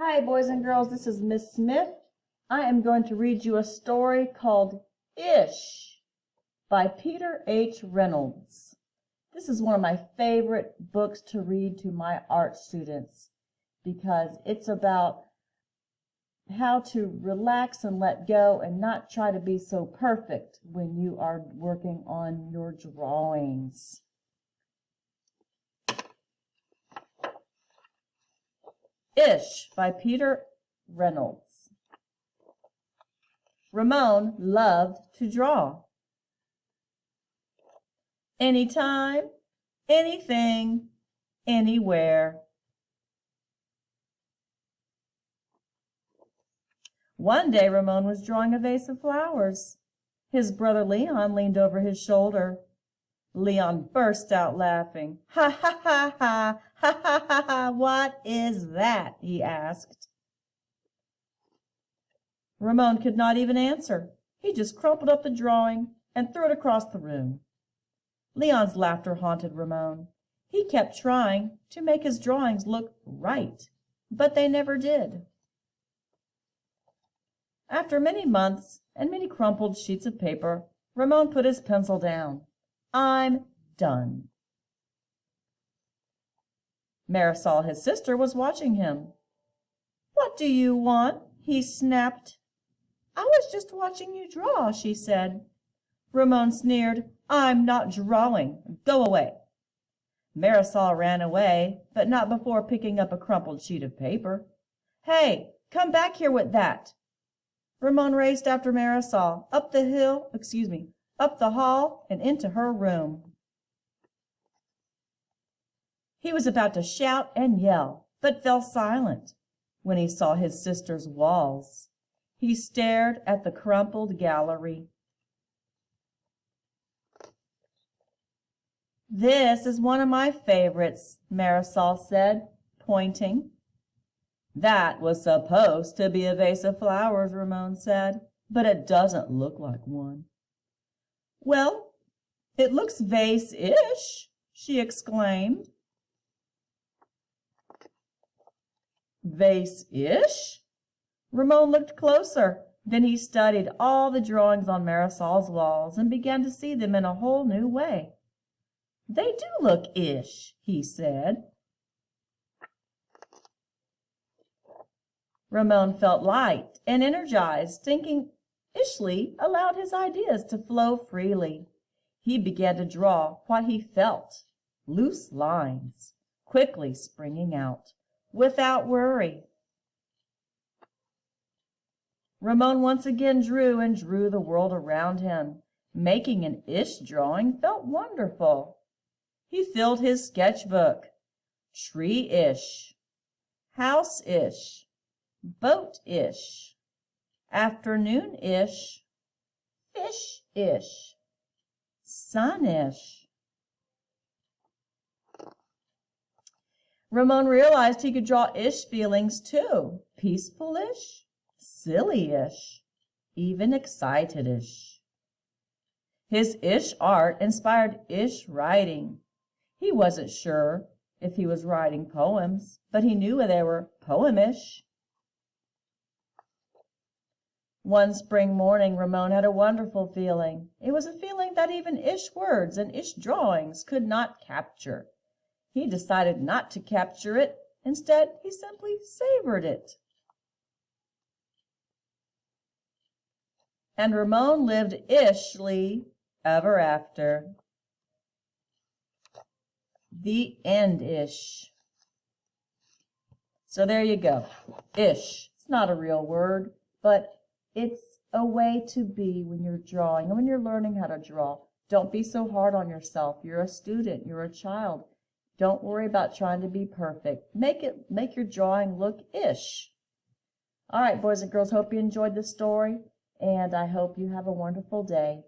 Hi, boys and girls. This is Miss Smith. I am going to read you a story called Ish by Peter H. Reynolds. This is one of my favorite books to read to my art students because it's about how to relax and let go and not try to be so perfect when you are working on your drawings. Ish by Peter Reynolds. Ramon loved to draw. Anytime, anything, anywhere. One day Ramon was drawing a vase of flowers. His brother Leon leaned over his shoulder. Leon burst out laughing. Ha ha ha ha, ha ha ha ha, what is that? He asked. Ramon could not even answer. He just crumpled up the drawing and threw it across the room. Leon's laughter haunted Ramon. He kept trying to make his drawings look right, but they never did. After many months and many crumpled sheets of paper, Ramon put his pencil down. I'm done. Marisol, his sister, was watching him. What do you want? He snapped. I was just watching you draw, she said. Ramon sneered. I'm not drawing. Go away. Marisol ran away, but not before picking up a crumpled sheet of paper. Hey, come back here with that. Ramon raced after Marisol, up the hall and into her room. He was about to shout and yell, but fell silent when he saw his sister's walls. He stared at the crumpled gallery. This is one of my favorites, Marisol said, pointing. That was supposed to be a vase of flowers, Ramon said, but it doesn't look like one. Well, it looks vase-ish, she exclaimed. Vase-ish? Ramon looked closer. Then he studied all the drawings on Marisol's walls and began to see them in a whole new way. They do look ish, he said. Ramon felt light and energized, thinking ishly allowed his ideas to flow freely. He began to draw what he felt, loose lines, quickly springing out, without worry. Ramon once again drew and drew the world around him. Making an ish drawing felt wonderful. He filled his sketchbook. Tree-ish, house-ish, boat-ish, afternoon-ish, fish-ish, sun-ish. Ramon realized he could draw ish feelings too, peaceful-ish, silly-ish, even excited-ish. His ish art inspired ish writing. He wasn't sure if he was writing poems, but he knew they were poemish. One spring morning, Ramon had a wonderful feeling. It was a feeling that even ish words and ish drawings could not capture. He decided not to capture it. Instead, he simply savored it. And Ramon lived ishly ever after. The end-ish. So there you go. Ish. It's not a real word, but it's a way to be when you're drawing and when you're learning how to draw. Don't be so hard on yourself. You're a student. You're a child. Don't worry about trying to be perfect. Make your drawing look ish. All right, boys and girls, hope you enjoyed this story, and I hope you have a wonderful day.